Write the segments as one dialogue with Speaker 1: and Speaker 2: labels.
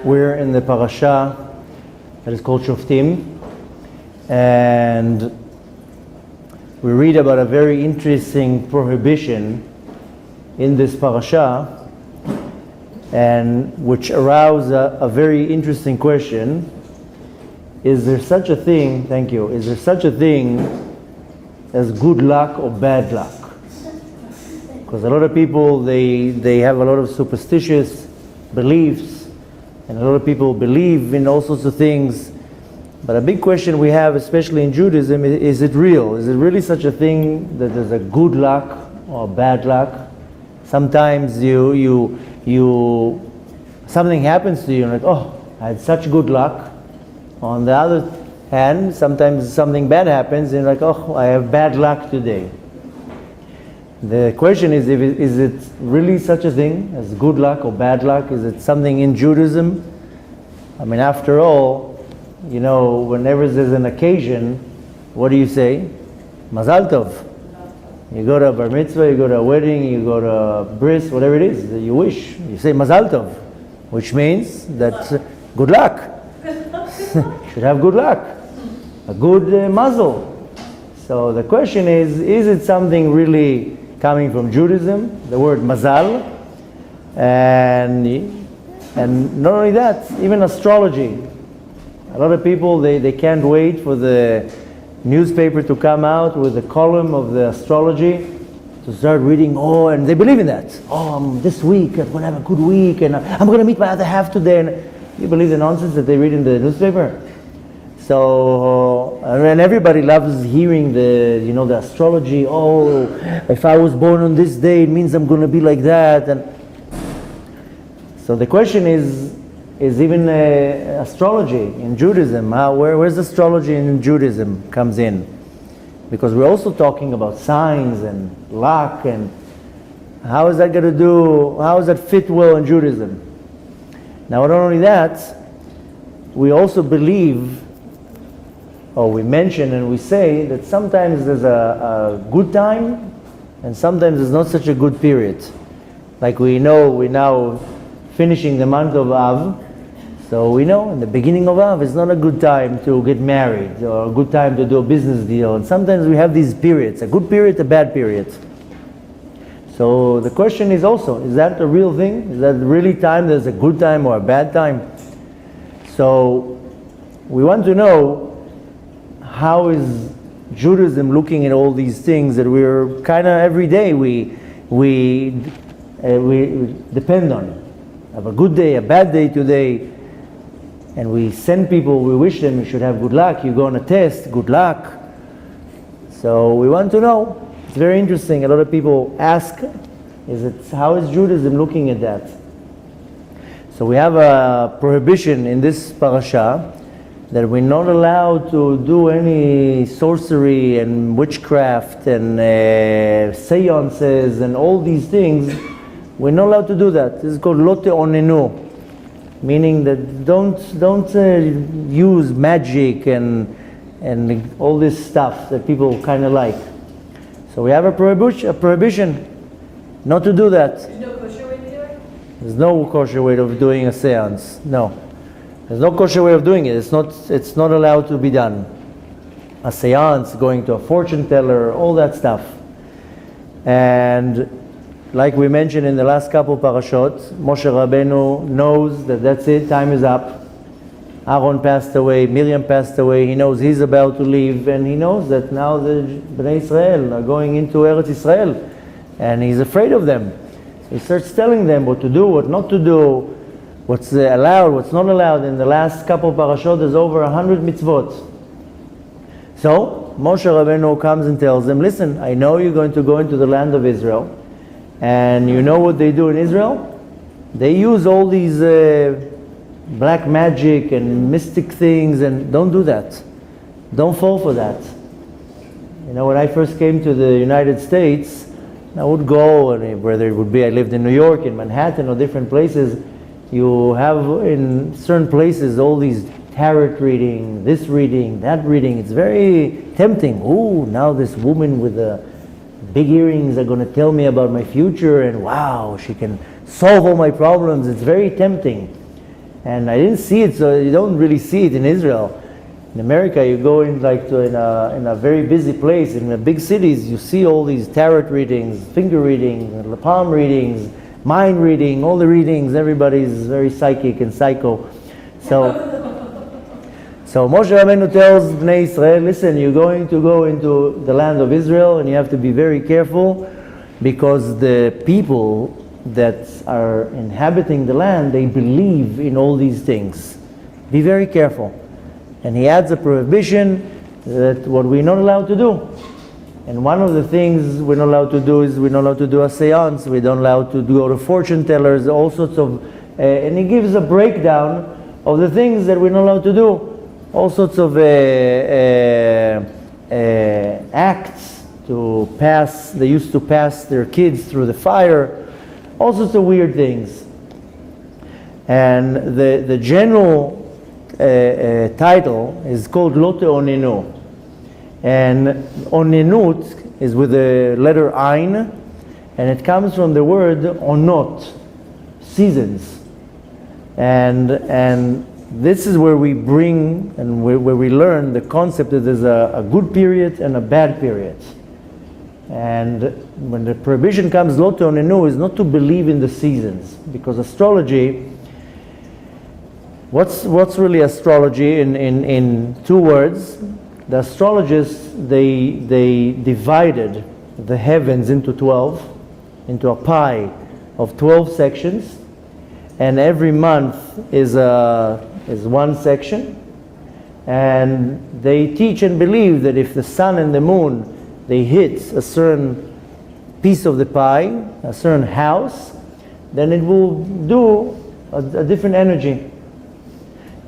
Speaker 1: We're in the parasha that is called Shoftim, and we read about a very interesting prohibition in this parasha, and which aroused a very interesting question. Is there such a thing, thank you, is there such a thing as good luck or bad luck? Because a lot of people, they have a lot of superstitious beliefs, and a lot of people believe in all sorts of things. But a big question we have, especially in Judaism, is it real? Is it really such a thing that there's a good luck or bad luck? Sometimes something happens to you and like, oh, I had such good luck. On the other hand, sometimes something bad happens and like, oh, I have bad luck today. The question is it really such a thing as good luck or bad luck? Is it something in Judaism? I mean, after all, you know, whenever there's an occasion, what do you say? Mazal tov. You go to a bar mitzvah, you go to a wedding, you go to a bris, whatever it is that you wish. You say Mazal tov, which means that's good luck. Should have good luck, a good mazel. So the question is it something really coming from Judaism, the word mazal, and not only that, even astrology. A lot of people, they can't wait for the newspaper to come out with a column of the astrology to start reading, and they believe in that. This week I'm going to have a good week, and I'm going to meet my other half today. And you believe the nonsense that they read in the newspaper? So, and everybody loves hearing the astrology. Oh, if I was born on this day, it means I'm going to be like that. And so the question is even astrology in Judaism? Where's astrology in Judaism comes in? Because we're also talking about signs and luck, and how is that fit well in Judaism? Now, not only that, we also believe, or we mention and we say that sometimes there's a good time and sometimes there's not such a good period. Like we're now finishing the month of Av, so we know in the beginning of Av it's not a good time to get married or a good time to do a business deal. And sometimes we have these periods, a good period, a bad period. So the question is also, is that a real thing? Is that really time there's a good time or a bad time? So we want to know, how is Judaism looking at all these things that we're kind of every day we depend on? Have a good day, a bad day today, and we send people, we wish them you should have good luck. You go on a test, good luck. So we want to know. It's very interesting. A lot of people ask, how is Judaism looking at that? So we have a prohibition in this parasha that we're not allowed to do any sorcery and witchcraft and seances and all these things. We're not allowed to do that. This is called lo te'onenu, meaning that don't use magic and all this stuff that people kind of like. So we have a prohibition not to do that.
Speaker 2: There's no kosher way to do it?
Speaker 1: There's no kosher way of doing a seance. No. There's no kosher way of doing it. It's not allowed to be done. A seance, going to a fortune teller, all that stuff. And like we mentioned in the last couple parashot, Moshe Rabbeinu knows that that's it, time is up. Aaron passed away, Miriam passed away, he knows he's about to leave, and he knows that now the Bnei Israel are going into Eretz Israel, and he's afraid of them. So he starts telling them what to do, what not to do, what's allowed, what's not allowed. In the last couple parashot, there's over 100 mitzvot. So Moshe Rabbeinu comes and tells them, listen, I know you're going to go into the land of Israel, and you know what they do in Israel? They use all these black magic and mystic things, and don't do that. Don't fall for that. You know, when I first came to the United States, I would go, whether it would be, I lived in New York, in Manhattan, or different places, you have in certain places all these tarot reading, this reading, that reading. It's very tempting. Oh, now this woman with the big earrings are going to tell me about my future, and wow, she can solve all my problems. It's very tempting. And I didn't see it, so you don't really see it in Israel. In America, you go in a very busy place, in the big cities, you see all these tarot readings, finger readings, palm readings, mind reading, all the readings. Everybody's very psychic and psycho. So Moshe Rabbeinu tells Bnei Israel, listen, you're going to go into the land of Israel, and you have to be very careful, because the people that are inhabiting the land, they believe in all these things. Be very careful. And he adds a prohibition that what we're not allowed to do. And one of the things we're not allowed to do is we're not allowed to do a seance, we're not allowed to go to fortune tellers, all sorts of, and he gives a breakdown of the things that we're not allowed to do. All sorts of acts to pass, they used to pass their kids through the fire, all sorts of weird things. And the general title is called Lo Te'onenu. And onenut is with the letter Ein, and it comes from the word onot, seasons. And this is where we bring and where we learn the concept that there's a good period and a bad period. And when the prohibition comes, Lo Te'onenu, is not to believe in the seasons, because astrology, what's really astrology in two words? The astrologists, they divided the heavens into a pie of 12 sections, and every month is one section, and they teach and believe that if the sun and the moon, they hit a certain piece of the pie, a certain house, then it will do a different energy.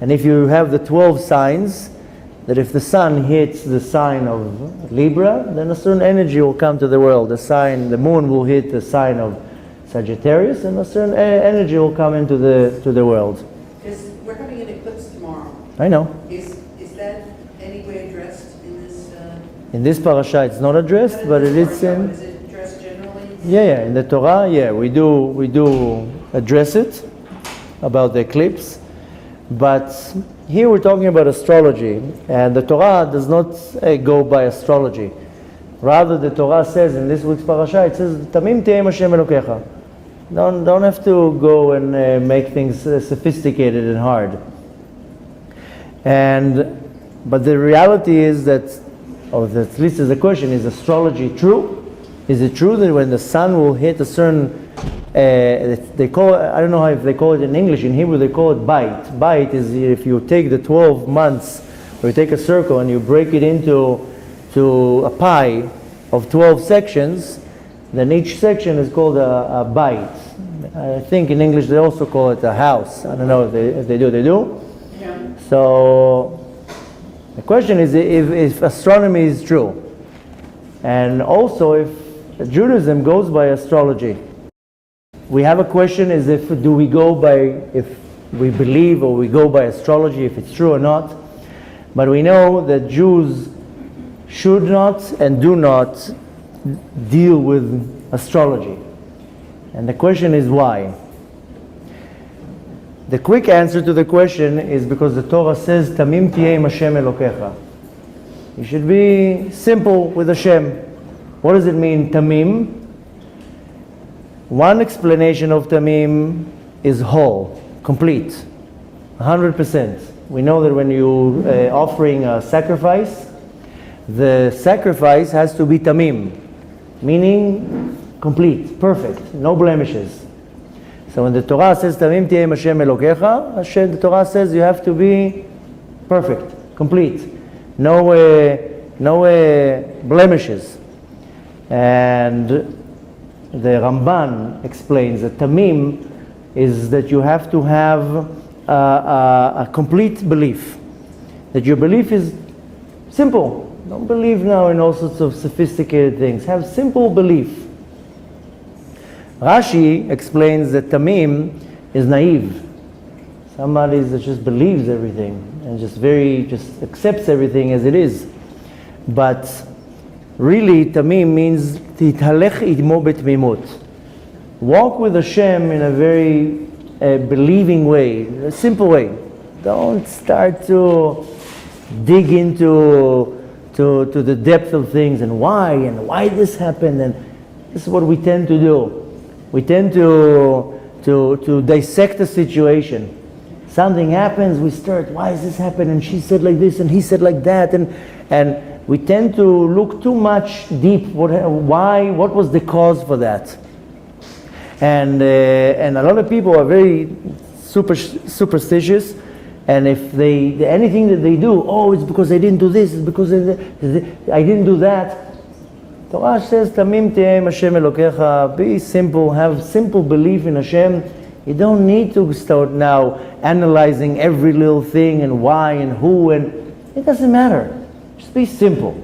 Speaker 1: And if you have the 12 signs, that if the sun hits the sign of Libra, then a certain energy will come to the world. The moon will hit the sign of Sagittarius, and a certain energy will come into the world.
Speaker 2: We're having an eclipse tomorrow.
Speaker 1: I know.
Speaker 2: Is that any way addressed in this?
Speaker 1: In this parasha, it's not addressed, but it is in.
Speaker 2: Is it addressed generally?
Speaker 1: Yeah. In the Torah, we do address it about the eclipse, but here we're talking about astrology, and the Torah does not go by astrology. Rather, the Torah says in this week's parasha, it says, "Tamim te'em Hashem Elokecha." Don't have to go and make things sophisticated and hard. But the reality is that, or at least as a question, is astrology true? Is it true that when the sun will hit a certain, they call it, I don't know if they call it in English, in Hebrew they call it bait. Bait is if you take the 12 months, or you take a circle and you break it into a pie of 12 sections, then each section is called a bait. I think in English they also call it a house. I don't know if they do.
Speaker 2: Yeah.
Speaker 1: So the question is if astronomy is true, and also if Judaism goes by astrology. We have a question: is if we believe or we go by astrology, if it's true or not. But we know that Jews should not and do not deal with astrology. And the question is why? The quick answer to the question is because the Torah says, Tamim tiyeh Hashem Elokecha. You should be simple with Hashem. What does it mean, Tamim? One explanation of Tamim is whole, complete, 100%. We know that when you offering a sacrifice, the sacrifice has to be Tamim, meaning complete, perfect, no blemishes. So when the Torah says Tamim tiyeh Hashem Elokecha, the Torah says you have to be perfect, complete, no blemishes. And the Ramban explains that Tamim is that you have to have a complete belief, that your belief is simple. Don't believe now in all sorts of sophisticated things. Have simple belief. Rashi explains that Tamim is naive. Somebody that just believes everything and just accepts everything as it is. But really, Tamim means Tithalech idmo betmimut. Walk with Hashem in a very believing way, a simple way. Don't start to dig into the depth of things and why this happened, and this is what we tend to do. We tend to dissect the situation. Something happens, we start, why is this happening? And she said like this and he said like that, and we tend to look too much deep. What was the cause for that? And a lot of people are very superstitious, and if they anything that they do, it's because I didn't do this, it's because I didn't do that. Torah says, Tamim te'em Hashem Elokecha, be simple, have simple belief in Hashem. You don't need to start now analyzing every little thing and why and who, and it doesn't matter. Just be simple.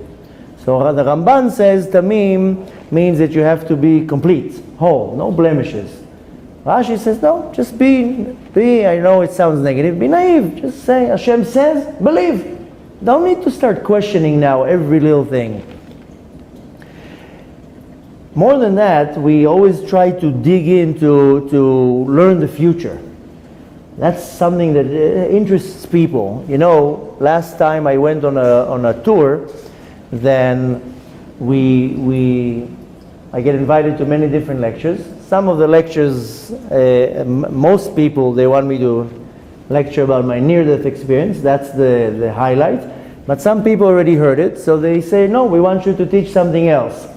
Speaker 1: So the Ramban says Tamim means that you have to be complete, whole, no blemishes. Rashi says, no, just be, I know it sounds negative, be naive. Just say, Hashem says, believe. Don't need to start questioning now every little thing. More than that, we always try to dig in to learn the future. That's something that interests people. You know, last time I went on a tour, then I get invited to many different lectures. Some of the lectures, most people, they want me to lecture about my near-death experience. That's the highlight. But some people already heard it, so they say, no, we want you to teach something else.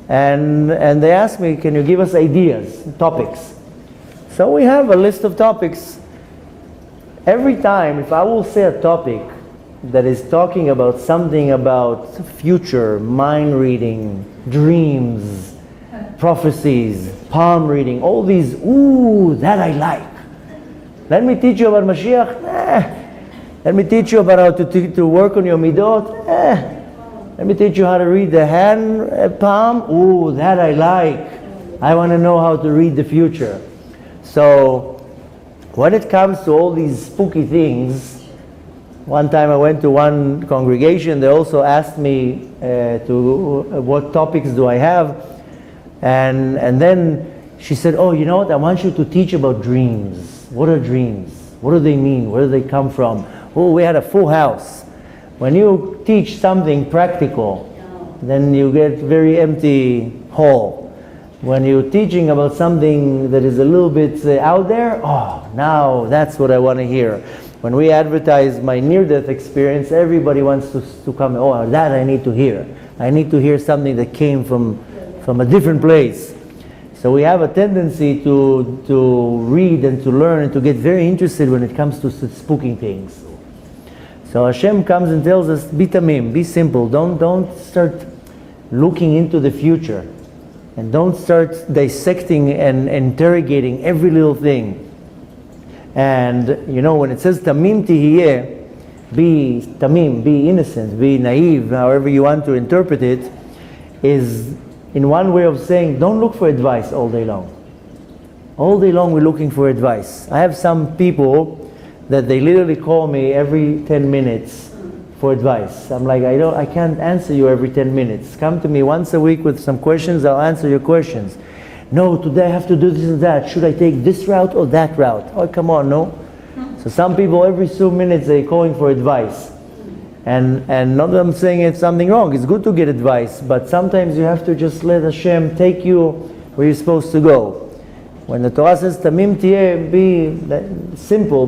Speaker 1: And they ask me, can you give us ideas, topics? So we have a list of topics. Every time, if I will say a topic that is talking about something about future, mind reading, dreams, prophecies, palm reading, all these, that I like. Let me teach you about Mashiach? Let me teach you about how to work on your midot? Let me teach you how to read the hand palm? That I like. I want to know how to read the future. So, when it comes to all these spooky things, one time I went to one congregation, they also asked me what topics do I have, and then she said, you know what, I want you to teach about dreams. What are dreams? What do they mean? Where do they come from? We had a full house. When you teach something practical, then you get very empty hall. When you're teaching about something that is a little bit out there, now that's what I want to hear. When we advertise my near-death experience, everybody wants to come, that I need to hear. I need to hear something that came from a different place. So we have a tendency to read and to learn and to get very interested when it comes to spooking things. So Hashem comes and tells us, be tamim, be simple. Don't start looking into the future. And don't start dissecting and interrogating every little thing. And when it says tamim tihiyeh, be tamim, be innocent, be naive, however you want to interpret it, is in one way of saying, don't look for advice all day long. All day long we're looking for advice. I have some people that they literally call me every 10 minutes for advice. I'm like, I can't answer you every 10 minutes. Come to me once a week with some questions, I'll answer your questions. No, today I have to do this and that. Should I take this route or that route? Come on, no? So some people every 2 minutes they're calling for advice. And not that I'm saying it's something wrong. It's good to get advice, but sometimes you have to just let Hashem take you where you're supposed to go. When the Torah says tamim tiyeh, be simple,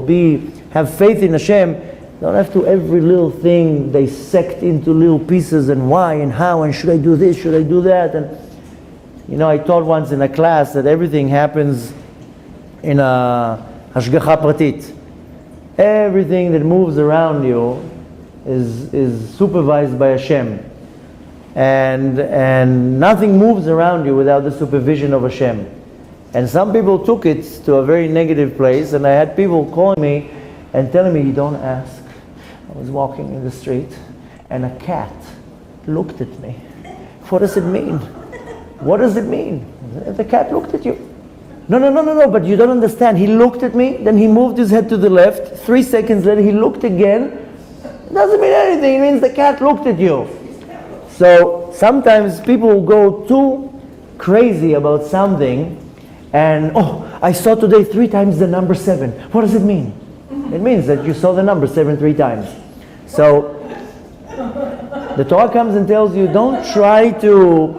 Speaker 1: have faith in Hashem. Don't have to every little thing dissect into little pieces and why and how and should I do this, should I do that. And I taught once in a class that everything happens in a hashgacha pratit. Everything that moves around you is supervised by Hashem, and nothing moves around you without the supervision of Hashem. And some people took it to a very negative place, and I had people calling me and telling me, you don't ask. I was walking in the street and a cat looked at me. What does it mean? What does it mean? The cat looked at you. No, but you don't understand. He looked at me, then he moved his head to the left. 3 seconds later he looked again. It doesn't mean anything. It means the cat looked at you. So sometimes people go too crazy about something, and I saw today 3 times the number 7. What does it mean? It means that you saw the number 7 3 times. So the Torah comes and tells you, don't try to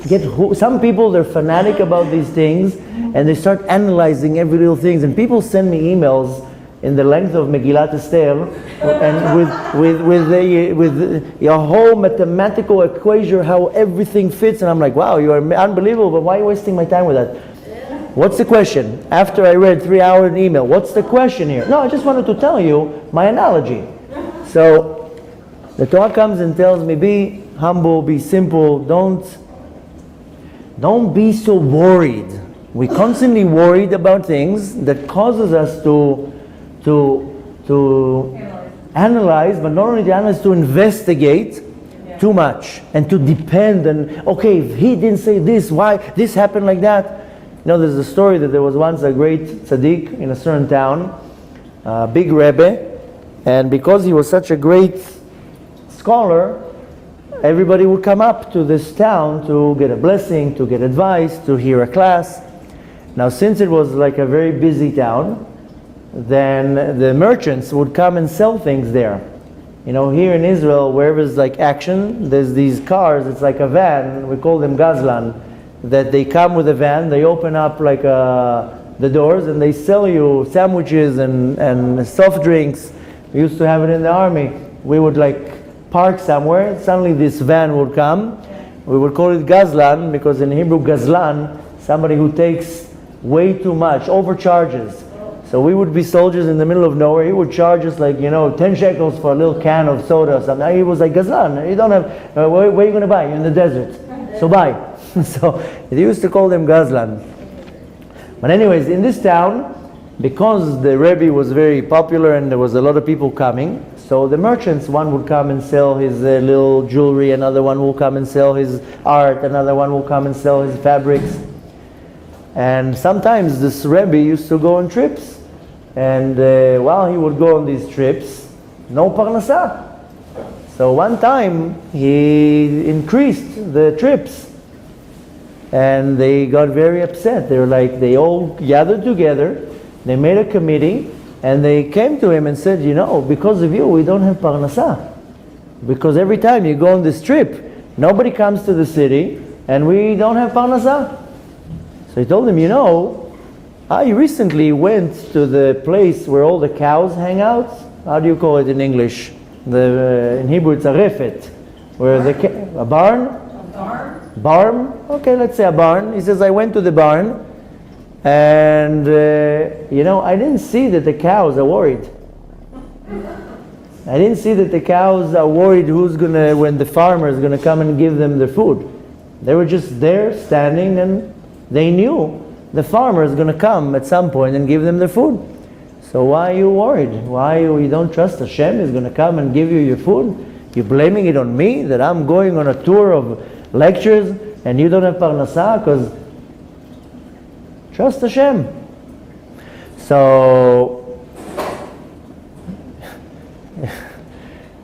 Speaker 1: get some people, they're fanatic about these things and they start analyzing every little thing. And people send me emails in the length of Megillat Esther and with your whole mathematical equation, how everything fits. And I'm like, wow, you are unbelievable, but why are you wasting my time with that? What's the question? After I read 3 hours email, what's the question here? No, I just wanted to tell you my analogy. So the Torah comes and tells me, be humble, be simple, don't be so worried. We constantly worried about things that causes us to analyze, but not only to analyze, to investigate too much and to depend on, okay, if he didn't say this, why this happened like that? You know, there's a story that there was once a great tzaddik in a certain town, a big Rebbe, and because he was such a great scholar, everybody would come up to this town to get a blessing, to get advice, to hear a class. Now, since it was like a very busy town, then the merchants would come and sell things there. You know, here in Israel, wherever there's like action, there's these cars, it's like a van, we call them gazlan, that they come with a van, they open up like the doors and they sell you sandwiches and soft drinks. We used to have it in the army. We would like park somewhere, suddenly this van would come. We would call it gazlan because in Hebrew gazlan, somebody who takes way too much, overcharges. So we would be soldiers in the middle of nowhere. He would charge us like, 10 shekels for a little can of soda or something. He was like, gazlan, you don't have, where are you going to buy? You're in the desert. So buy. So they used to call them gazlan. But anyways, in this town, because the Rebbe was very popular and there was a lot of people coming, so the merchants, one would come and sell his little jewelry, another one will come and sell his art, another one will come and sell his fabrics. And sometimes this Rebbe used to go on trips. And while he would go on these trips, no parnasa. So one time he increased the trips. And they got very upset. They were like, they all gathered together, they made a committee, and they came to him and said, because of you, we don't have parnasa. Because every time you go on this trip, nobody comes to the city, and we don't have parnasa. So he told them, I recently went to the place where all the cows hang out. How do you call it in English? In Hebrew it's a refet. Where a barn? A barn? Barn? Okay, let's say a barn. He says, I went to the barn and, I didn't see that the cows are worried. I didn't see that the cows are worried when the farmer is going to come and give them their food. They were just there standing and they knew the farmer is going to come at some point and give them their food. So why are you worried? Why you don't trust Hashem is going to come and give you your food? You're blaming it on me that I'm going on a tour of lectures and you don't have parnasa? Because trust Hashem. So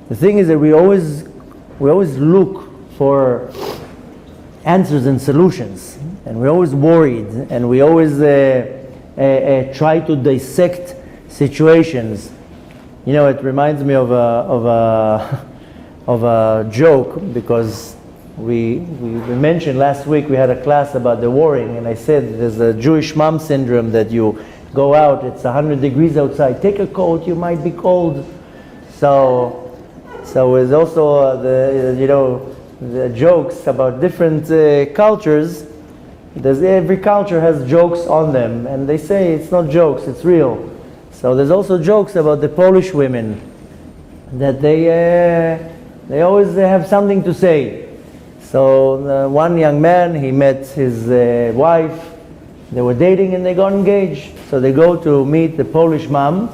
Speaker 1: the thing is that we always look for answers and solutions. And we're always worried, and we always try to dissect situations. It reminds me of a joke, because we mentioned last week we had a class about the worrying, and I said there's a Jewish mom syndrome that you go out, it's 100 degrees outside, take a coat, you might be cold. So there's also the jokes about different cultures. Every culture has jokes on them, and they say it's not jokes, it's real. So there's also jokes about the Polish women, that they always have something to say. So one young man, he met his wife, they were dating and they got engaged. So they go to meet the Polish mom,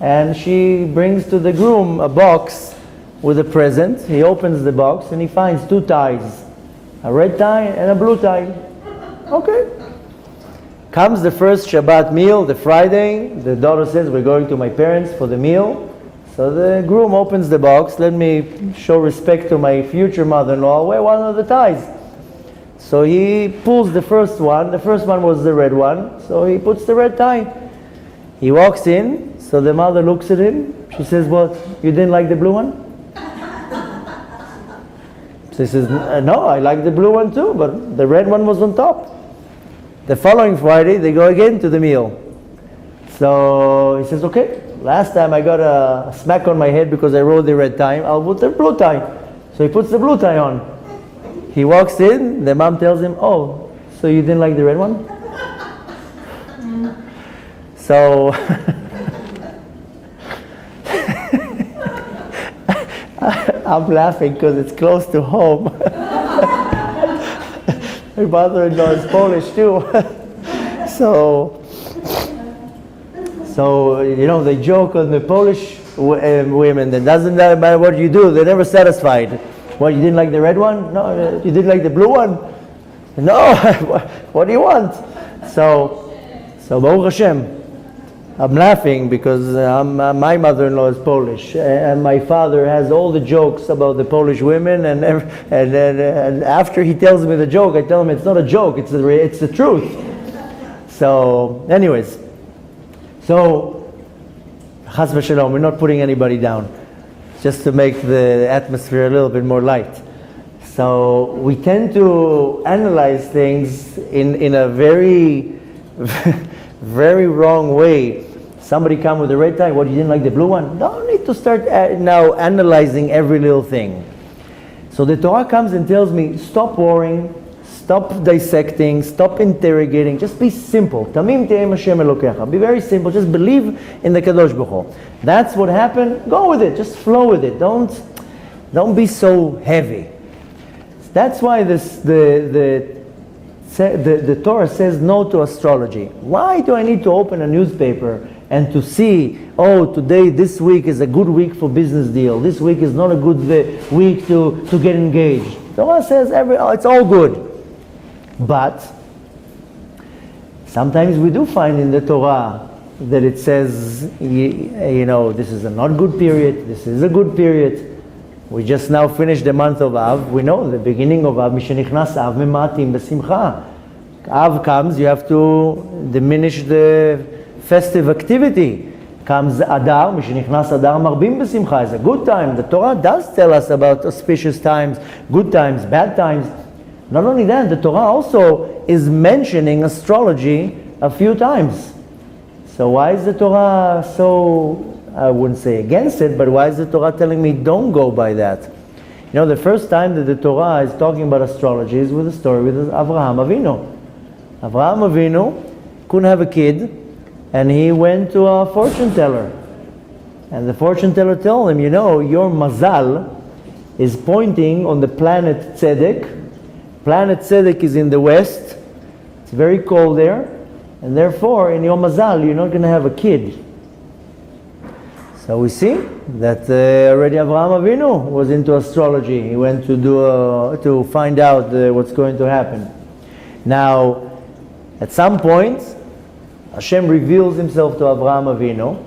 Speaker 1: and she brings to the groom a box with a present. He opens the box and he finds 2 ties, a red tie and a blue tie. Okay. Comes the first Shabbat meal, the Friday. The daughter says, we're going to my parents for the meal. So the groom opens the box. Let me show respect to my future mother-in-law. I'll wear one of the ties. So he pulls the first one. The first one was the red one. So he puts the red tie. He walks in. So the mother looks at him. She says, "What? You didn't like the blue one?" So he says, "No, I like the blue one too, but the red one was on top." The following Friday, they go again to the meal. So he says, "Okay, last time I got a smack on my head because I wore the red tie. I'll put the blue tie." So he puts the blue tie on. He walks in. The mom tells him, "Oh, so you didn't like the red one?" So I'm laughing because it's close to home. My mother-in-law is Polish too. So you know, they joke on the Polish women. It doesn't matter what you do; they're never satisfied. What, you didn't like the red one? No. You didn't like the blue one? No. What do you want? So Baruch Hashem, I'm laughing because my mother-in-law is Polish, and my father has all the jokes about the Polish women, and after he tells me the joke, I tell him it's not a joke, it's the truth. So, anyways, Chas v'shalom, we're not putting anybody down, just to make the atmosphere a little bit more light. So we tend to analyze things in a very, very wrong way. Somebody come with a red tie, what, you didn't like the blue one? No need to start now analyzing every little thing. So the Torah comes and tells me, stop worrying, stop dissecting, stop interrogating, just be simple. Tamim te'em Hashem Elokecha. Be very simple, just believe in the Kadosh Baruch Hu. That's what happened, go with it, just flow with it. Don't be so heavy. That's why the Torah says no to astrology. Why do I need to open a newspaper and to see, oh, today, this week is a good week for business deal. This week is not a good week to get engaged. The Torah says it's all good. But sometimes we do find in the Torah that it says, you know, this is a not good period, this is a good period. We just now finished the month of Av. We know the beginning of Av, Mishenichnas Av Mematim B'Simcha. Av comes, you have to diminish the festive activity. Comes Adar, Mishenichnas Adar Marbim B'Simcha. It's a good time. The Torah does tell us about auspicious times, good times, bad times. Not only that, the Torah also is mentioning astrology a few times. So why is the Torah so, I wouldn't say against it, but why is the Torah telling me don't go by that? You know, the first time that the Torah is talking about astrology is with a story with Avraham Avinu. Avraham Avinu couldn't have a kid, and he went to a fortune teller. And the fortune teller told him, you know, your mazal is pointing on the planet Tzedek. Planet Tzedek is in the west. It's very cold there. And therefore, in your mazal, you're not going to have a kid. So we see that already Avraham Avinu was into astrology. He went to find out what's going to happen. Now, at some point, Hashem reveals himself to Avraham Avinu,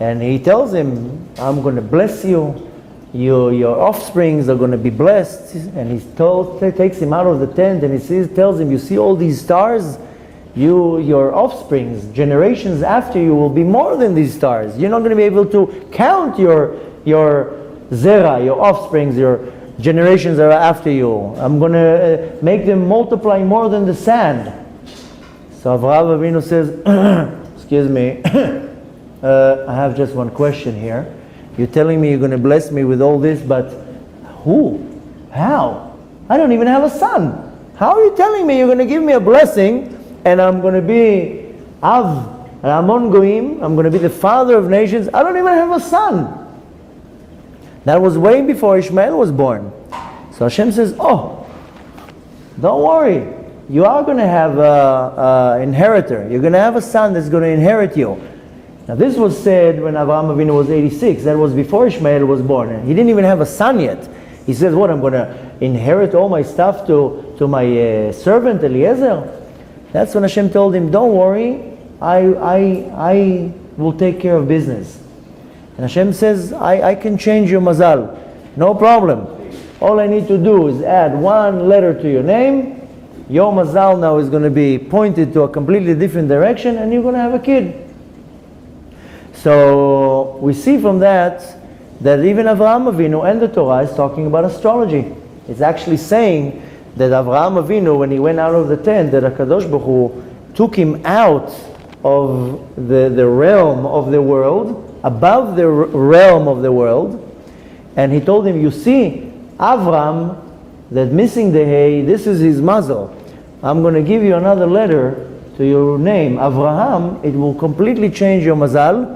Speaker 1: and he tells him, I'm going to bless you. Your offsprings are going to be blessed. And he takes him out of the tent, and he tells him, you see all these stars? Your offsprings, generations after you, will be more than these stars. You're not going to be able to count your zera, your offsprings, your generations that are after you. I'm going to make them multiply more than the sand. So Avraham Avinu says, excuse me, I have just one question here. You're telling me you're going to bless me with all this, but who? How? I don't even have a son. How are you telling me you're going to give me a blessing and I'm going to be Av, Ramon Goim, I'm going to be the father of nations? I don't even have a son. That was way before Ishmael was born. So Hashem says, oh, don't worry. You are going to have an inheritor. You're going to have a son that's going to inherit you. Now this was said when Avraham Avinu was 86. That was before Ishmael was born. He didn't even have a son yet. He says, what, I'm going to inherit all my stuff to my servant Eliezer? That's when Hashem told him, don't worry, I will take care of business. And Hashem says, I can change your mazal. No problem. All I need to do is add one letter to your name, your mazal now is going to be pointed to a completely different direction, and you're going to have a kid. So we see from that even Avraham Avinu and the Torah is talking about astrology. It's actually saying that Avraham Avinu, when he went out of the tent, that HaKadosh Baruch Hu took him out of the realm of the world, above the realm of the world, and he told him, you see, Avram, that missing the hay, this is his muzzle. I'm going to give you another letter to your name, Avraham. It will completely change your mazal,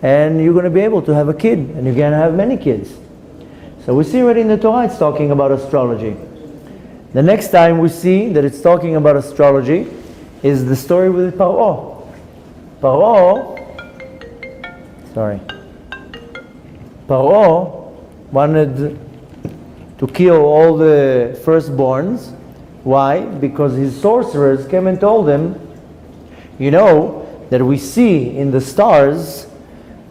Speaker 1: and you're going to be able to have a kid, and you're going to have many kids. So we see already in the Torah it's talking about astrology. The next time we see that it's talking about astrology is the story with Paro. Paro wanted to kill all the firstborns. Why? Because his sorcerers came and told him, you know, that we see in the stars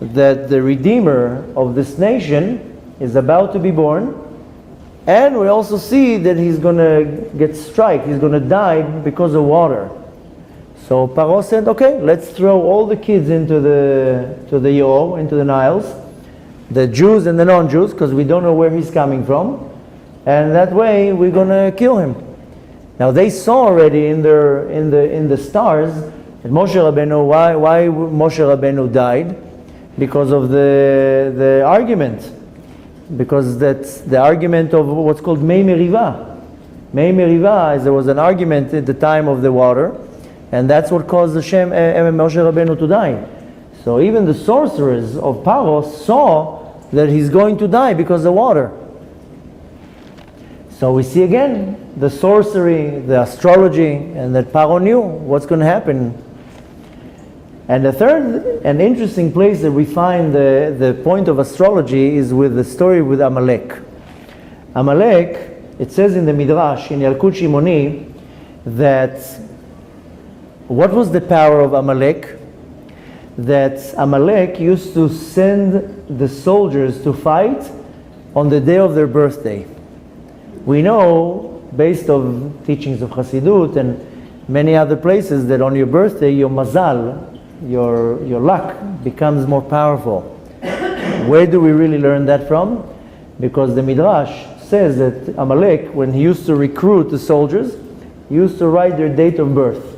Speaker 1: that the Redeemer of this nation is about to be born, and we also see that he's going to get struck, he's going to die because of water. So Paro said, okay, let's throw all the kids into the Yor, into the Niles, the Jews and the non-Jews, because we don't know where he's coming from, and that way we're going to kill him. Now they saw already in the stars that Moshe Rabbeinu, why Moshe Rabbeinu died? Because of the argument. Because that's the argument of what's called Mei Meriva. Mei Meriva is there was an argument at the time of the water, and that's what caused Moshe Rabbeinu to die. So even the sorcerers of Paro saw that he's going to die because of water. So we see again the sorcery, the astrology, and that Paro knew what's going to happen. And the third and interesting place that we find the point of astrology is with the story with Amalek. Amalek, it says in the Midrash, in Yalkut Shimoni, that what was the power of Amalek? That Amalek used to send the soldiers to fight on the day of their birthday. We know, based on teachings of Hasidut and many other places, that on your birthday, your mazal, your luck becomes more powerful. Where do we really learn that from? Because the Midrash says that Amalek, when he used to recruit the soldiers, he used to write their date of birth.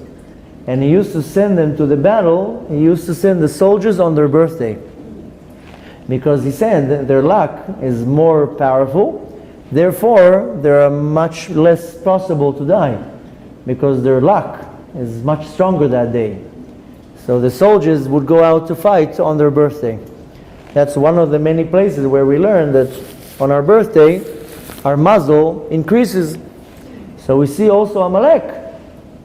Speaker 1: And he used to send them to the battle, he used to send the soldiers on their birthday. Because he said that their luck is more powerful, therefore they are much less possible to die. Because their luck is much stronger that day. So the soldiers would go out to fight on their birthday. That's one of the many places where we learn that on our birthday, our muzzle increases. So we see also Amalek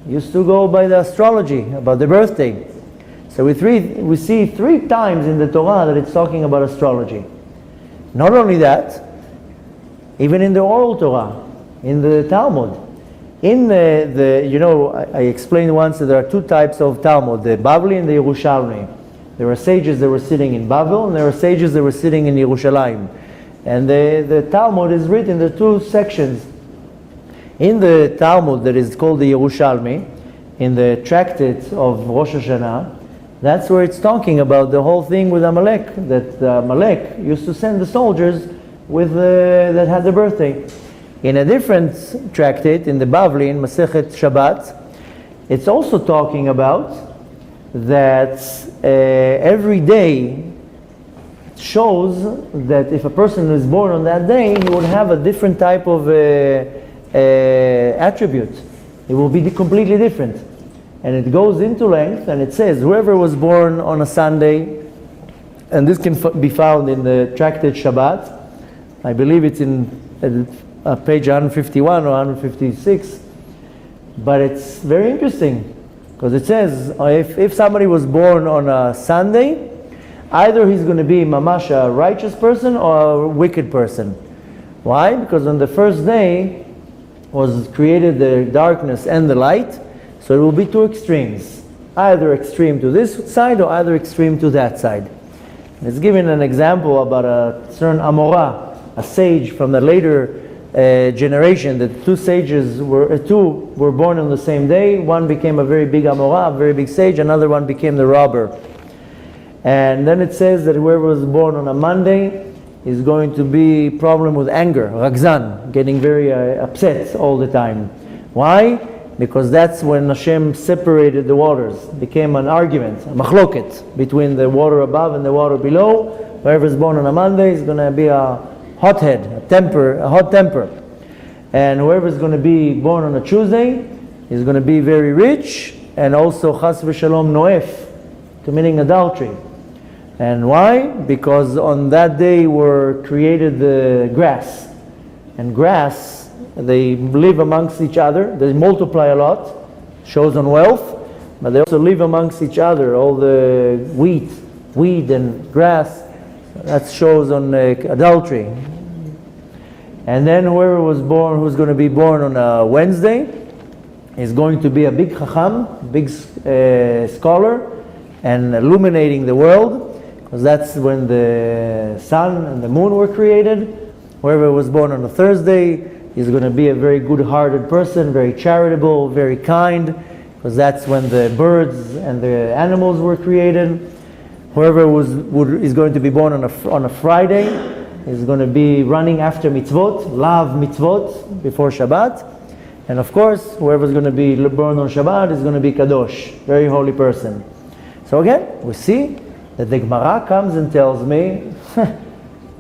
Speaker 1: used to go by the astrology, about the birthday. So we see 3 times in the Torah that it's talking about astrology. Not only that, even in the oral Torah, in the Talmud. In I explained once that there are 2 types of Talmud, the Bavli and the Yerushalmi. There are sages that were sitting in Bavel, and there are sages that were sitting in Yerushalayim. And the Talmud is written in the 2 sections. In the Talmud that is called the Yerushalmi, in the tractate of Rosh Hashanah, that's where it's talking about the whole thing with Amalek, that Amalek used to send the soldiers that had their birthday. In a different tractate, in the Bavli, in Masechet Shabbat, it's also talking about that every day shows that if a person is born on that day, he would have a different type of attribute. It will be completely different. And it goes into length, and it says, whoever was born on a Sunday, and this can be found in the tractate Shabbat, I believe it's in page 151 or 156, but it's very interesting, because it says, if somebody was born on a Sunday, either he's going to be mamash a righteous person or a wicked person. Why? Because on the first day was created the darkness and the light, so it will be 2 extremes, either extreme to this side or either extreme to that side. And it's given an example about a certain Amorah, a sage from the later generation. The two sages two were born on the same day. One became a very big Amorah, a very big sage. Another one became the robber. And then it says that whoever was born on a Monday is going to be problem with anger, Ragzan, getting very upset all the time. Why? Because that's when Hashem separated the waters. It became an argument, a machloket, between the water above and the water below. Whoever is born on a Monday is going to be a hothead, a hot temper. And whoever is going to be born on a Tuesday is going to be very rich, and also chas v'shalom noef, committing adultery. And why? Because on that day were created the grass. And grass, they live amongst each other. They multiply a lot, shows on wealth, but they also live amongst each other. All the weed and grass, that shows on adultery. And then whoever was born, who's going to be born on a Wednesday, is going to be a big chacham, big scholar, and illuminating the world. Because that's when the sun and the moon were created. Whoever was born on a Thursday is going to be a very good-hearted person, very charitable, very kind, because that's when the birds and the animals were created. Whoever is going to be born on a Friday is going to be running after mitzvot, love mitzvot before Shabbat. And of course, whoever is going to be born on Shabbat is going to be kadosh, very holy person. So again, we see that the Gemara comes and tells me, I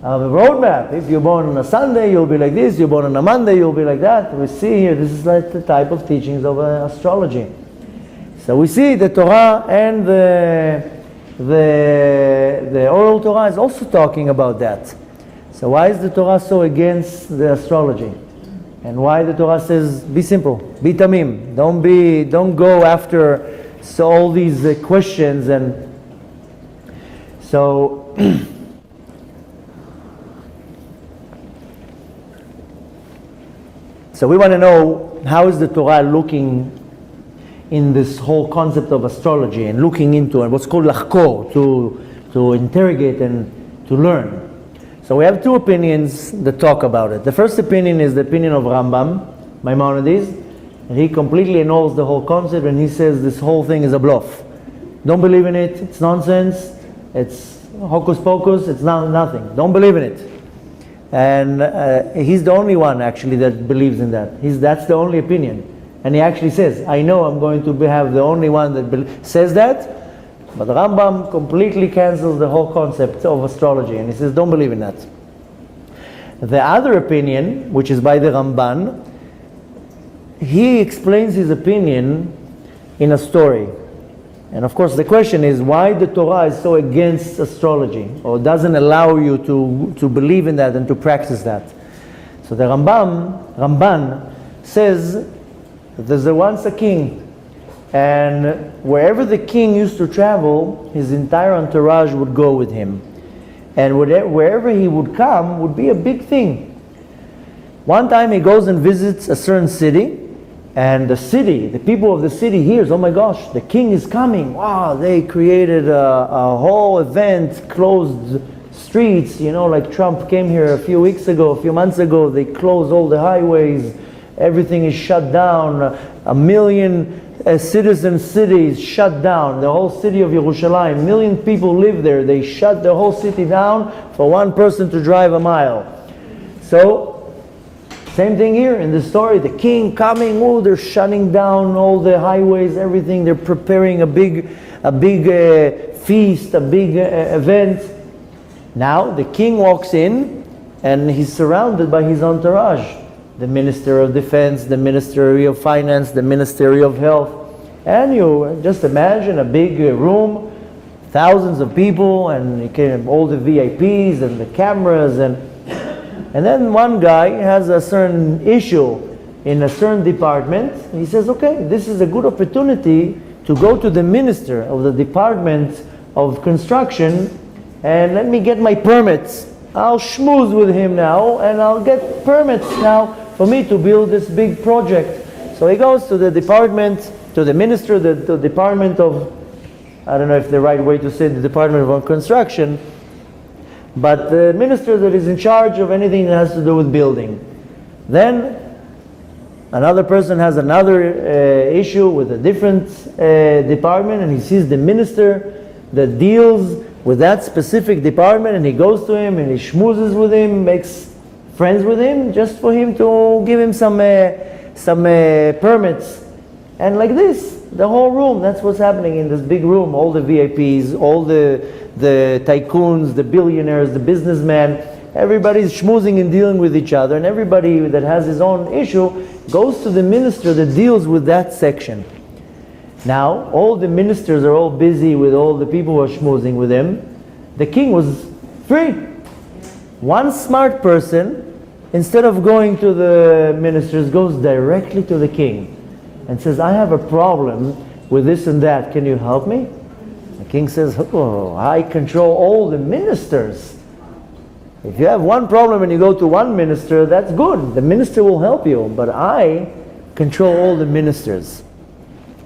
Speaker 1: have a roadmap. If you're born on a Sunday, you'll be like this. You're born on a Monday, you'll be like that. We see here, this is like the type of teachings of astrology. So we see the Torah and the oral Torah is also talking about that. So why is the Torah so against the astrology? And why the Torah says, be simple, be tamim. Don't go after all these questions and so so we want to know how is the Torah looking in this whole concept of astrology and looking into and what's called lachkor, to interrogate and to learn. So we have two opinions that talk about it. The first opinion is the opinion of Rambam, Maimonides, and he completely annuls the whole concept and he says this whole thing is a bluff. Don't believe in it, it's nonsense. It's hocus pocus, it's nothing. Don't believe in it. And he's the only one actually that believes in that. That's the only opinion. And he actually says, I know I'm going to have the only one that says that, but Rambam completely cancels the whole concept of astrology. And he says, don't believe in that. The other opinion, which is by the Ramban, he explains his opinion in a story. And of course the question is why the Torah is so against astrology or doesn't allow you to believe in that and to practice that. So the Ramban says that there's once a king, and wherever the king used to travel, his entire entourage would go with him. And wherever he would come would be a big thing. One time he goes and visits a certain city, and the people of the city hears, oh my gosh, the king is coming. Wow, they created a whole event, closed streets, like Trump came here a few months ago, they closed all the highways, everything is shut down, 1 million citizen cities shut down, the whole city of Yerushalayim, 1 million people live there, they shut the whole city down for one person to drive a mile. So, same thing here in the story, the king coming, they're shutting down all the highways, everything, they're preparing a big feast, a big event. Now the king walks in and he's surrounded by his entourage. The Minister of Defense, the Ministry of Finance, the Ministry of Health. And you just imagine a big room, thousands of people, and all the VIPs and the cameras, and then one guy has a certain issue in a certain department. He says, okay, this is a good opportunity to go to the minister of the Department of Construction and let me get my permits. I'll schmooze with him now and I'll get permits now for me to build this big project. So he goes to the department, to the minister, the Department of, I don't know if the right way to say the Department of Construction, but the minister that is in charge of anything that has to do with building. Then another person has another issue with a different department, and he sees the minister that deals with that specific department, and he goes to him and he schmoozes with him, makes friends with him, just for him to give him some permits. And like this, the whole room, that's what's happening in this big room. All the VIPs, all the tycoons, the billionaires, the businessmen, everybody's schmoozing and dealing with each other, and everybody that has his own issue goes to the minister that deals with that section. Now, all the ministers are all busy with all the people who are schmoozing with him. The king was free. One smart person, instead of going to the ministers, goes directly to the king and says, I have a problem with this and that. Can you help me? The king says, oh, I control all the ministers. If you have one problem and you go to one minister, that's good. The minister will help you. But I control all the ministers.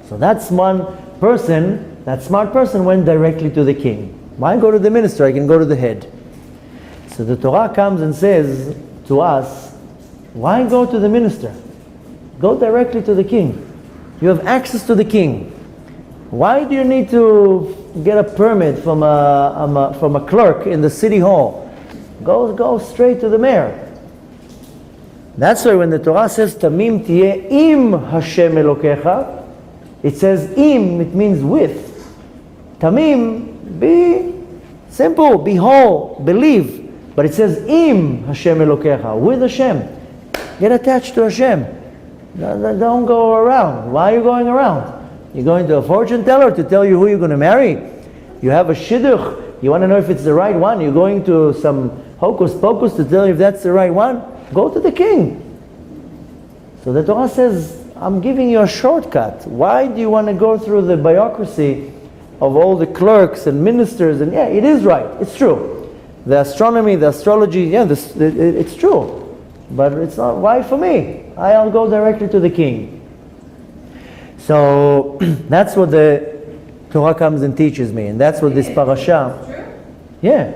Speaker 1: So that's one person, that smart person went directly to the king. Why go to the minister? I can go to the head. So the Torah comes and says to us, why go to the minister? Go directly to the king. You have access to the king. Why do you need to get a permit from a clerk in the city hall? Go straight to the mayor. That's why when the Torah says Tamim tiyeh im Hashem Elokecha, it says im, it means with. Tamim, be simple, be whole, believe. But it says im Hashem Elokecha, with Hashem. Get attached to Hashem. Don't go around. Why are you going around? You're going to a fortune teller to tell you who you're going to marry. You have a shidduch. You want to know if it's the right one. You're going to some hocus pocus to tell you if that's the right one. Go to the king. So the Torah says, I'm giving you a shortcut. Why do you want to go through the bureaucracy of all the clerks and ministers? And yeah, it is right. It's true. The astronomy, the astrology, yeah, it's true. But it's not. Why for me? I'll go directly to the king. So that's what the Torah comes and teaches me. And that's what this parasha. Yeah.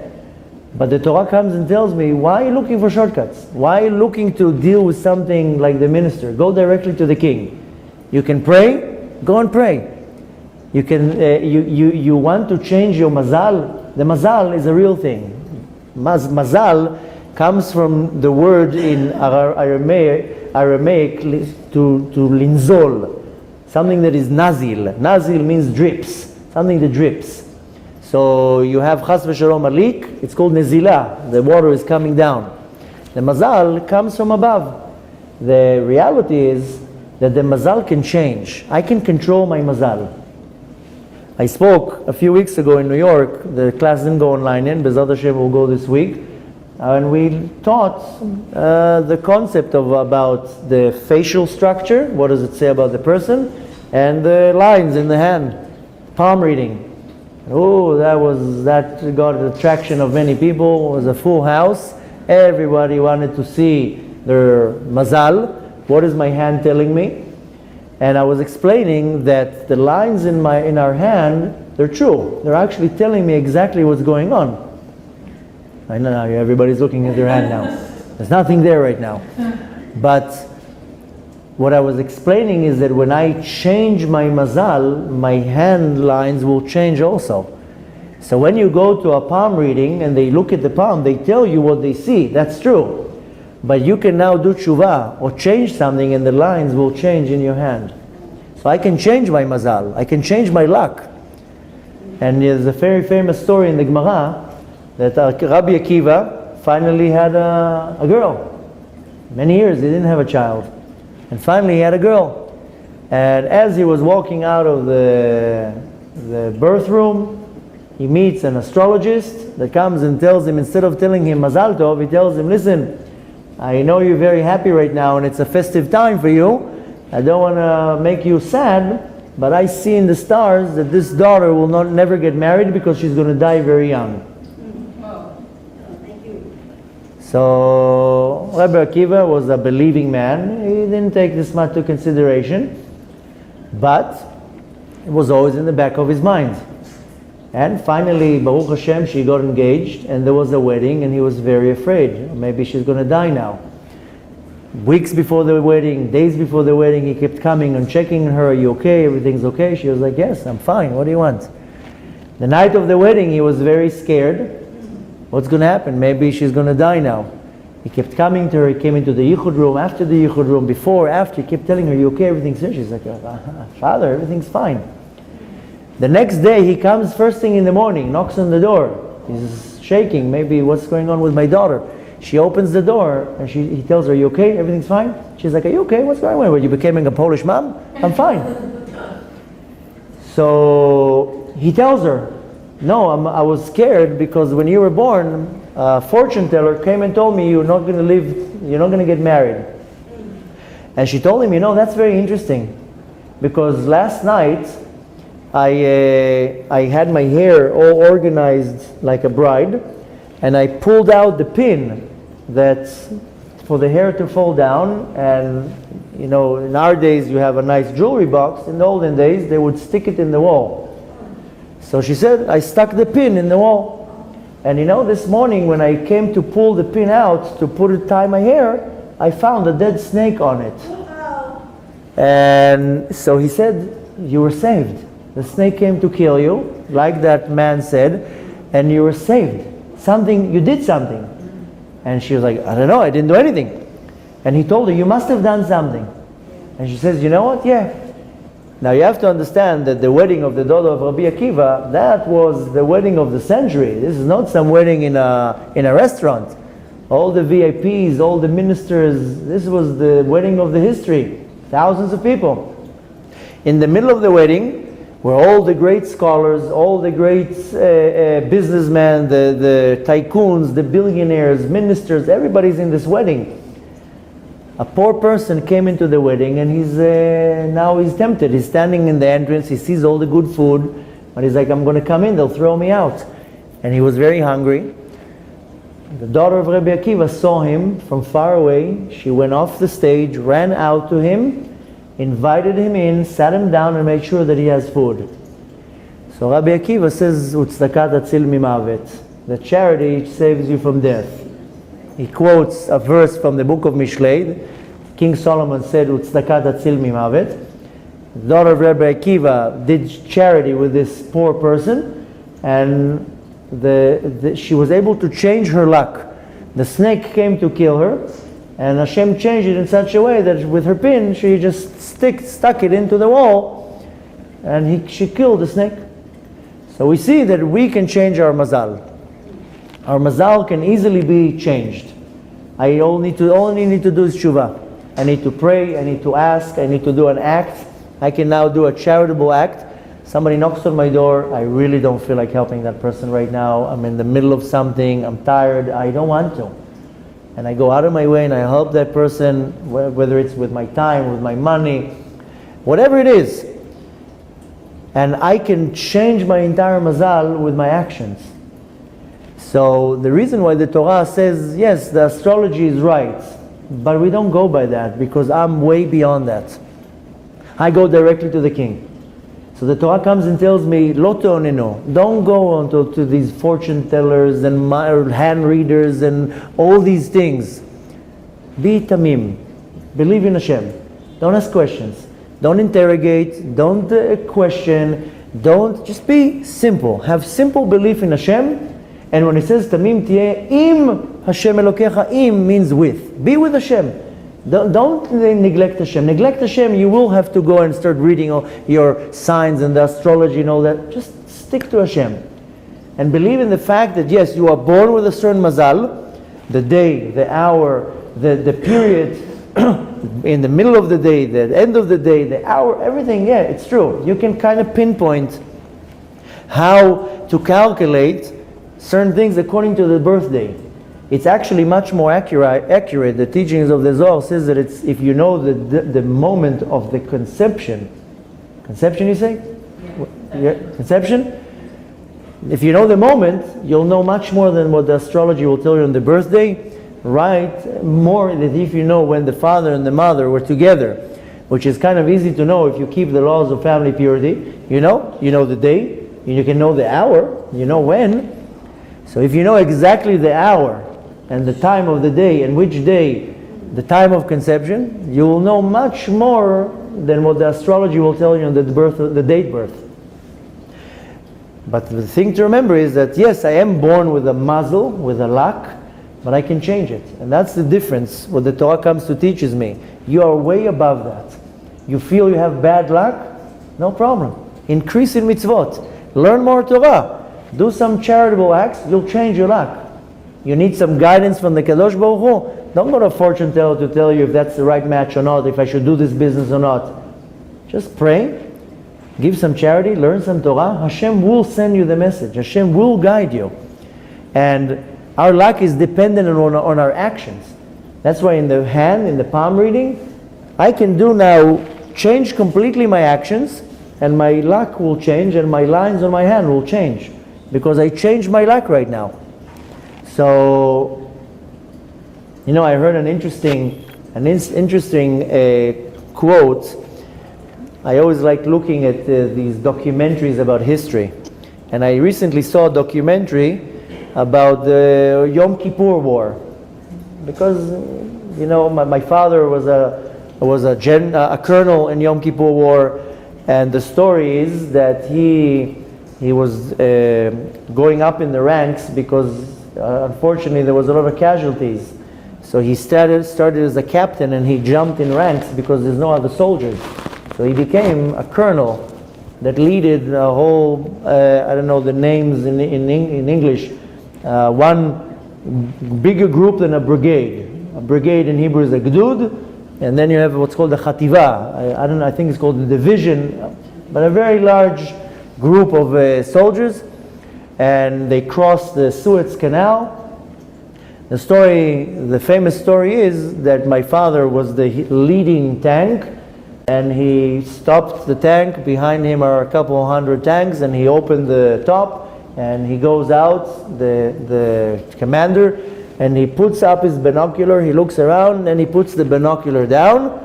Speaker 1: But the Torah comes and tells me, why are you looking for shortcuts? Why are you looking to deal with something like the minister? Go directly to the king. You can pray, go and pray. You can. You want to change your mazal? The mazal is a real thing. Mazal comes from the word in Aramaic to linzol, something that is nazil. Nazil means drips, something that drips. So you have chas v'shalom a leak, it's called nezilah, the water is coming down. The mazal comes from above. The reality is that the mazal can change. I can control my mazal. I spoke a few weeks ago in New York. The class didn't go online in, Bezat Hashem will go this week. And we taught the concept about the facial structure, what does it say about the person, and the lines in the hand, palm reading. Oh, that got the attraction of many people. It was a full house. Everybody wanted to see their mazal. What is my hand telling me? And I was explaining that the lines in our hand, they're true. They're actually telling me exactly what's going on. I know now everybody's looking at their hand now. There's nothing there right now. But what I was explaining is that when I change my mazal, my hand lines will change also. So when you go to a palm reading and they look at the palm, they tell you what they see. That's true. But you can now do tshuva or change something and the lines will change in your hand. So I can change my mazal. I can change my luck. And there's a very famous story in the Gemara that Rabbi Akiva finally had a girl. Many years he didn't have a child. And finally he had a girl. And as he was walking out of the birth room, he meets an astrologist that comes and tells him, instead of telling him Mazal Tov, he tells him, listen, I know you're very happy right now and it's a festive time for you. I don't want to make you sad, but I see in the stars that this daughter will never get married because she's going to die very young. So Rabbi Akiva was a believing man. He didn't take this much into consideration, but it was always in the back of his mind. And finally, Baruch Hashem, she got engaged and there was a wedding and he was very afraid. Maybe she's going to die now. Weeks before the wedding, days before the wedding, he kept coming and checking her, are you okay? Everything's okay? She was like, yes, I'm fine. What do you want? The night of the wedding, he was very scared. What's going to happen? Maybe she's going to die now. He kept coming to her. He came into the yichud room, after the yichud room, before, after. He kept telling her, are you okay? Everything's good. She's like, Father, everything's fine. The next day, he comes first thing in the morning, knocks on the door. He's shaking. Maybe what's going on with my daughter? She opens the door and he tells her, are you okay? Everything's fine? She's like, are you okay? What's going on? Were you becoming a Polish mom? I'm fine. So he tells her, no, I was scared because when you were born, a fortune teller came and told me you're not going to live, you're not going to get married. And she told him, that's very interesting because last night I had my hair all organized like a bride and I pulled out the pin that's for the hair to fall down, and in our days you have a nice jewelry box. In the olden days they would stick it in the wall. So she said, I stuck the pin in the wall, and this morning when I came to pull the pin out to tie my hair, I found a dead snake on it. And so he said, you were saved. The snake came to kill you, like that man said, and you were saved. You did something. And she was like, I don't know, I didn't do anything. And he told her, you must have done something. And she says, you know what? Yeah. Now you have to understand that the wedding of the daughter of Rabbi Akiva, that was the wedding of the century. This is not some wedding in a restaurant. All the VIPs, all the ministers, this was the wedding of the history. Thousands of people. In the middle of the wedding were all the great scholars, all the great businessmen, the tycoons, the billionaires, ministers, everybody's in this wedding. A poor person came into the wedding and now he's tempted. He's standing in the entrance, he sees all the good food, but he's like, I'm going to come in, they'll throw me out. And he was very hungry. The daughter of Rabbi Akiva saw him from far away. She went off the stage, ran out to him, invited him in, sat him down and made sure that he has food. So Rabbi Akiva says, Utzdakat atzil mimavet, that charity saves you from death. He quotes a verse from the book of Mishlei. King Solomon said, Utzdakat atzil mimavet. The daughter of Rabbi Akiva did charity with this poor person, and she was able to change her luck. The snake came to kill her, and Hashem changed it in such a way that with her pin, she just stuck it into the wall, and she killed the snake. So we see that we can change our mazal. Our mazal can easily be changed. I only need to do is tshuva. I need to pray, I need to ask, I need to do an act. I can now do a charitable act. Somebody knocks on my door, I really don't feel like helping that person right now. I'm in the middle of something, I'm tired, I don't want to. And I go out of my way and I help that person, whether it's with my time, with my money, whatever it is. And I can change my entire mazal with my actions. So the reason why the Torah says, yes, the astrology is right, but we don't go by that because I'm way beyond that. I go directly to the king. So the Torah comes and tells me, Lo te'onenu, don't go on to these fortune tellers and hand readers and all these things. Be tamim. Believe in Hashem. Don't ask questions. Don't interrogate. Don't question. Just be simple. Have simple belief in Hashem. And when it says tamim tieh im Hashem Elokecha, im means with. Be with Hashem. Don't neglect Hashem. Neglect Hashem, you will have to go and start reading all your signs and the astrology and all that. Just stick to Hashem. And believe in the fact that yes, you are born with a certain mazal, the day, the hour, the period, in the middle of the day, the end of the day, the hour, everything, yeah, it's true. You can kind of pinpoint how to calculate certain things according to the birthday. It's actually much more accurate. The teachings of the Zohar says that it's if you know the moment of the conception. Conception, you say? Yeah. Conception? If you know the moment, you'll know much more than what the astrology will tell you on the birthday. Right? More than if you know when the father and the mother were together, which is kind of easy to know if you keep the laws of family purity. You know the day, you can know the hour, you know when. So if you know exactly the hour and the time of the day and which day the time of conception, you will know much more than what the astrology will tell you on the date birth. But the thing to remember is that yes, I am born with a mazel, with a luck, but I can change it. And that's the difference, what the Torah comes to teaches me. You are way above that. You feel you have bad luck? No problem. Increase in mitzvot. Learn more Torah. Do some charitable acts, you'll change your luck. You need some guidance from the Kadosh Baruch Hu. Don't go to a fortune teller to tell you if that's the right match or not, if I should do this business or not. Just pray, give some charity, learn some Torah. Hashem will send you the message. Hashem will guide you. And our luck is dependent on our actions. That's why in the palm reading, I can do now, change completely my actions, and my luck will change, and my lines on my hand will change. Because I changed my luck right now. So, I heard an interesting quote. I always like looking at these documentaries about history. And I recently saw a documentary about the Yom Kippur War. Because, my father was a colonel in Yom Kippur War, and the story is that he was going up in the ranks because unfortunately there was a lot of casualties. So he started as a captain, and he jumped in ranks because there's no other soldiers. So he became a colonel that leaded a whole, I don't know the names in English, one bigger group than a brigade. A brigade in Hebrew is a gdud, and then you have what's called the chativa. I think it's called the division, but a very large group of soldiers. And they crossed the Suez Canal. The famous story is that my father was the leading tank, and he stopped the tank. Behind him are a couple hundred tanks, and he opened the top, and he goes out, the commander, and he puts up his binocular, he looks around, and he puts the binocular down,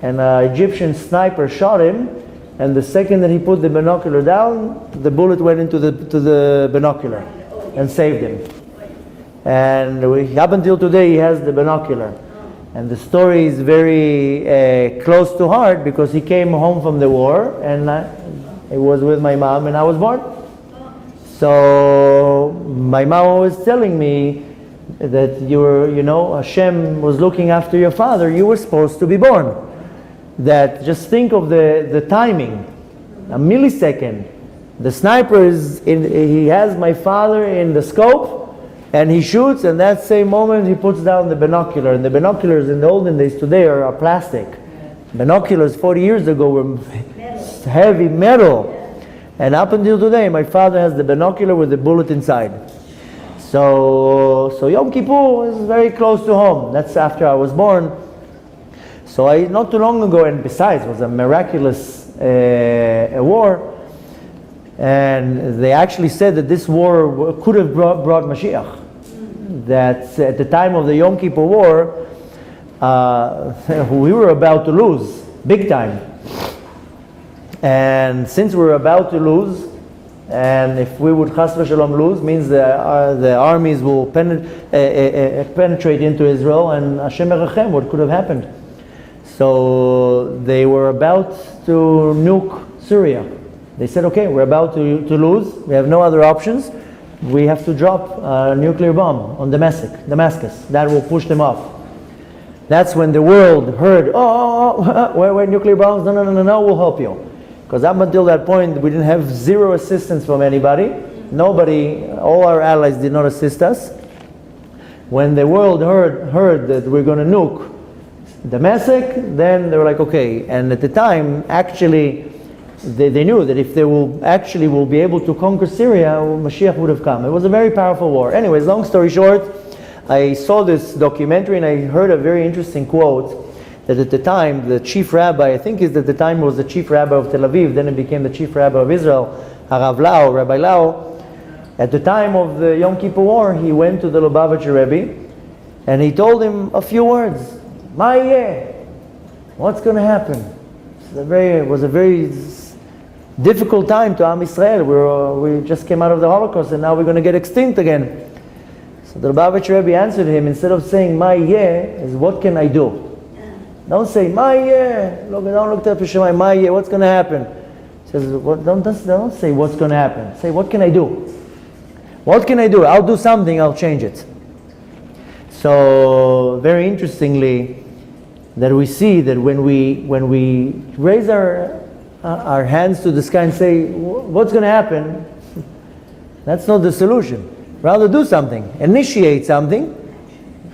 Speaker 1: and an Egyptian sniper shot him, and the second that he put the binocular down, the bullet went into the binocular and saved him. And up until today he has the binocular. And the story is very close to heart because he came home from the war, and it was with my mom, and I was born. So my mom was telling me that Hashem was looking after your father. You were supposed to be born. That just think of the timing, a millisecond. The sniper he has my father in the scope, and he shoots, and that same moment he puts down the binocular. And the binoculars in the olden days today are plastic. Binoculars 40 years ago were heavy metal. And up until today, my father has the binocular with the bullet inside. So Yom Kippur was very close to home. That's after I was born. So not too long ago, and besides, it was a miraculous war. And they actually said that this war could have brought Mashiach. That at the time of the Yom Kippur War, we were about to lose, big time. And since we were about to lose, and if we would chas v'shalom lose, means the armies will penetrate into Israel, and Hashem erachem, what could have happened? So they were about to nuke Syria. They said, okay, we're about to lose. We have no other options. We have to drop a nuclear bomb on Damascus. That will push them off. That's when the world heard, where nuclear bombs? No, we'll help you. Because up until that point, we didn't have zero assistance from anybody. Nobody, all our allies did not assist us. When the world heard that we're going to nuke Damascus, then they were like, okay. And at the time, actually, they knew that if they will be able to conquer Syria, Mashiach would have come. It was a very powerful war. Anyways, long story short, I saw this documentary and I heard a very interesting quote that at the time, the chief rabbi, I think at the time was the chief rabbi of Tel Aviv, then it became the chief rabbi of Israel, Rabbi Lau. At the time of the Yom Kippur War, he went to the Lubavitcher Rebbe and he told him a few words. What's going to happen? It was a very difficult time to Am Yisrael. We just came out of the Holocaust and now we're going to get extinct again. So the Lubavitcher Rebbe answered him, instead of saying my yeh, is what can I do? Don't say my yeh. Look, don't look at Pishemai, my yeh. What's going to happen? He says, don't say what's going to happen. Say what can I do? What can I do? I'll do something. I'll change it. So very interestingly, that we see that when we raise our hands to the sky and say what's going to happen, that's not the solution. Rather do something. Initiate something.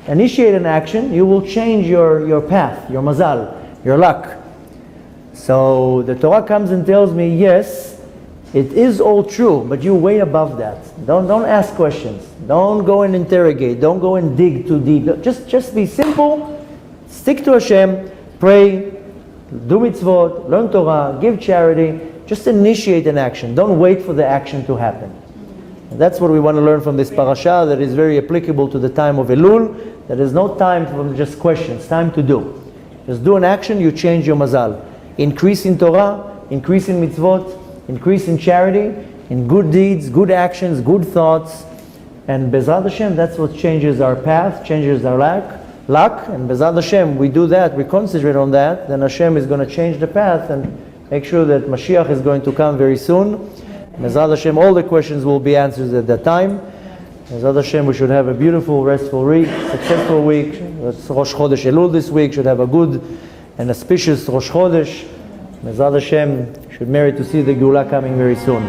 Speaker 1: Initiate an action. You will change your path, your mazal, your luck. So the Torah comes and tells me, yes, it is all true, but you way above that. Don't ask questions. Don't go and interrogate. Don't go and dig too deep. Just be simple. Stick to Hashem. Pray. Do mitzvot. Learn Torah. Give charity. Just initiate an action. Don't wait for the action to happen. And that's what we want to learn from this parasha, that is very applicable to the time of Elul. There is no time for just questions. Time to do. Just do an action. You change your mazal. Increase in Torah. Increase in mitzvot. Increase in charity, in good deeds, good actions, good thoughts. And Bezrat Hashem, that's what changes our path, changes our luck. And Bezrat Hashem, we do that, we concentrate on that, then Hashem is going to change the path and make sure that Mashiach is going to come very soon. Bezrat Hashem, all the questions will be answered at that time. Bezrat Hashem, we should have a beautiful, restful week, successful week. It's Rosh Chodesh Elul this week, should have a good and auspicious Rosh Chodesh. Bezrat Hashem, should merit to see the Geula coming very soon.